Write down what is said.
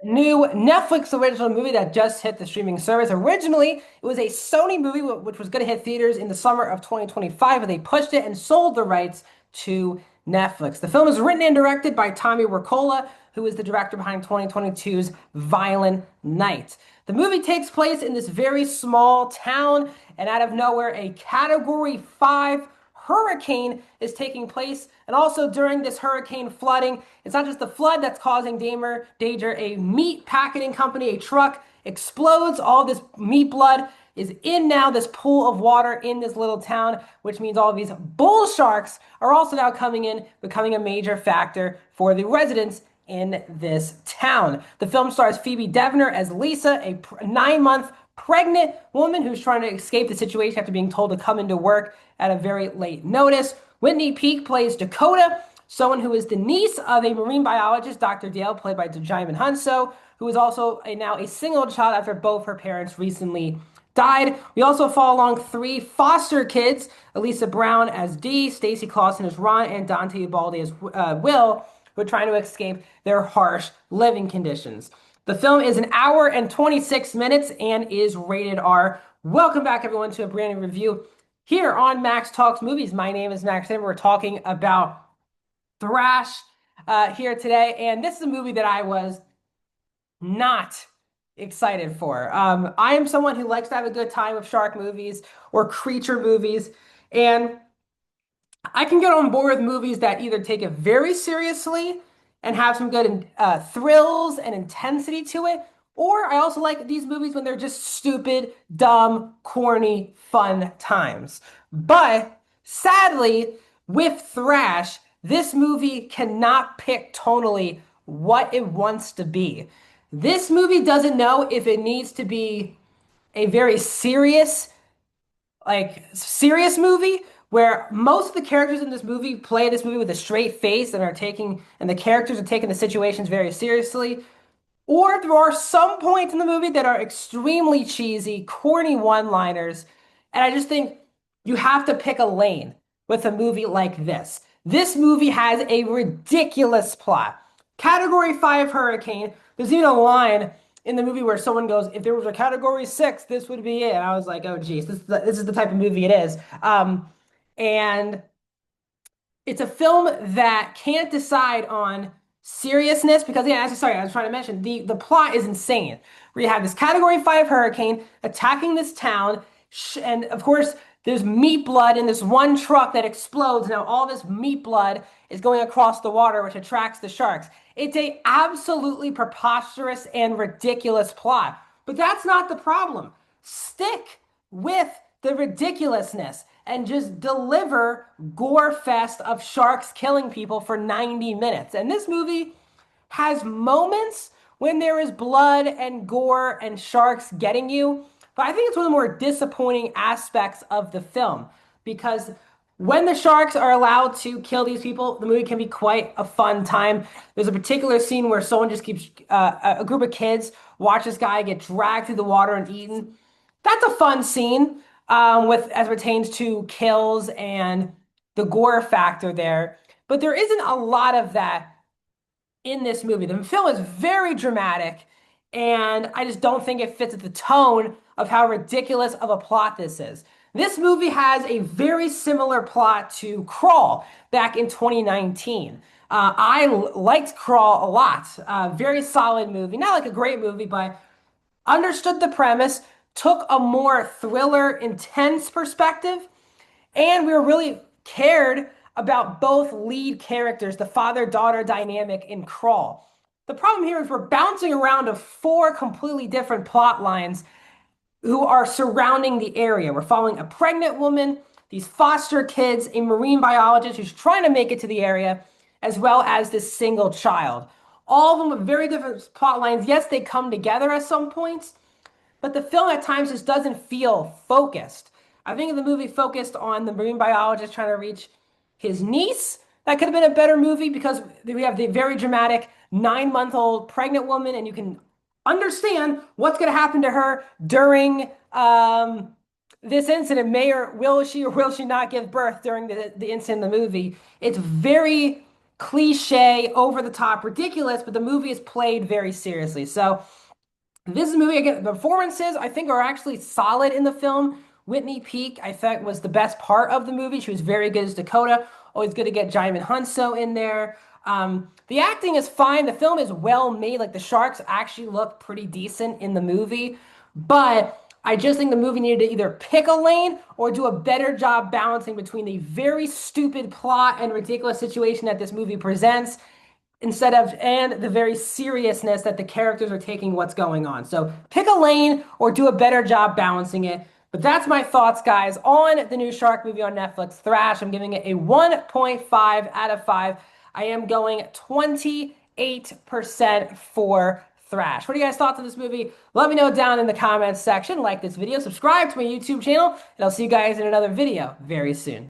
New Netflix original movie that just hit the streaming service. Originally, it was a Sony movie which was going to hit theaters in the summer of 2025, but they pushed it and sold the rights to Netflix. The film is written and directed by Tommy Wirkola, who is the director behind 2022's Violent Night. The movie takes place in this very small town, and out of nowhere, a Category 5 hurricane is taking place. And also during this hurricane flooding, it's not just the flood that's causing danger. A meat packeting company, a truck explodes. All this meat blood is in now this pool of water in this little town, which means all of these bull sharks are also now coming in, becoming a major factor for the residents in this town. The film stars Phoebe Devner as Lisa, a 9-month pregnant woman who's trying to escape the situation after being told to come into work at a very late notice. Whitney Peak plays Dakota, someone who is the niece of a marine biologist, Dr. Dale, played by Djimon Hounsou, who is also now a single child after both her parents recently died. We also follow along 3 foster kids, Elisa Brown as Dee, Stacey Clausen as Ron, and Dante Ubaldi as Will, who are trying to escape their harsh living conditions. The film is 1 hour and 26 minutes and is rated R. Welcome back, everyone, to a brand new review here on Max Talks Movies. My name is Max, and we're talking about Thrash here today. And this is a movie that I was not excited for. I am someone who likes to have a good time with shark movies or creature movies. And I can get on board with movies that either take it very seriously and have some good thrills and intensity to it, or I also like these movies when they're just stupid, dumb, corny, fun times. But sadly, with Thrash, this movie cannot pick tonally what it wants to be. This movie doesn't know if it needs to be a very serious movie where most of the characters in this movie play this movie with a straight face and the characters are taking the situations very seriously. Or there are some points in the movie that are extremely cheesy, corny one-liners. And I just think you have to pick a lane with a movie like this. This movie has a ridiculous plot. Category 5 hurricane. There's even a line in the movie where someone goes, if there was a category 6, this would be it. And I was like, oh, geez, this is the type of movie it is. And it's a film that can't decide on seriousness because, yeah, sorry, I was trying to mention the plot is insane. Where you have this Category 5 hurricane attacking this town, and of course, there's meat blood in this one truck that explodes. Now, all this meat blood is going across the water, which attracts the sharks. It's a absolutely preposterous and ridiculous plot. But that's not the problem. Stick with the ridiculousness and just deliver gore fest of sharks killing people for 90 minutes. And this movie has moments when there is blood and gore and sharks getting you, but I think it's one of the more disappointing aspects of the film because when the sharks are allowed to kill these people, the movie can be quite a fun time. There's a particular scene where someone just keeps a group of kids watch this guy get dragged through the water and eaten. That's a fun scene with as pertains to kills and the gore factor there. But there isn't a lot of that in this movie. The film is very dramatic, and I just don't think it fits the tone of how ridiculous of a plot this is. This movie has a very similar plot to Crawl back in 2019. I liked Crawl a lot. Very solid movie. Not like a great movie, but understood the premise, took a more thriller, intense perspective, and we were really cared about both lead characters, the father-daughter dynamic in Crawl. The problem here is we're bouncing around to 4 completely different plot lines who are surrounding the area. We're following a pregnant woman, these foster kids, a marine biologist who's trying to make it to the area, as well as this single child. All of them with very different plot lines. Yes, they come together at some points, but the film at times just doesn't feel focused. I think if the movie focused on the marine biologist trying to reach his niece, that could have been a better movie because we have the very dramatic 9-month-old pregnant woman, and you can understand what's going to happen to her during this incident. May or will she not give birth during the incident in the movie? It's very cliche, over the top, ridiculous, but the movie is played very seriously. So this movie, again, the performances I think are actually solid in the film. Whitney Peak, I thought, was the best part of the movie. She was very good as Dakota. Always good to get Jaimin Hunso in there. The acting is fine. The film is well made. Like the sharks actually look pretty decent in the movie, but I just think the movie needed to either pick a lane or do a better job balancing between the very stupid plot and ridiculous situation that this movie presents instead of and the very seriousness that the characters are taking what's going on. So pick a lane or do a better job balancing it. But that's my thoughts, guys, on the new shark movie on Netflix, Thrash. I'm giving it a 1.5 out of 5. I am going 28% for Thrash. What are you guys' thoughts on this movie? Let me know down in the comments section. Like this video, subscribe to my YouTube channel, and I'll see you guys in another video very soon.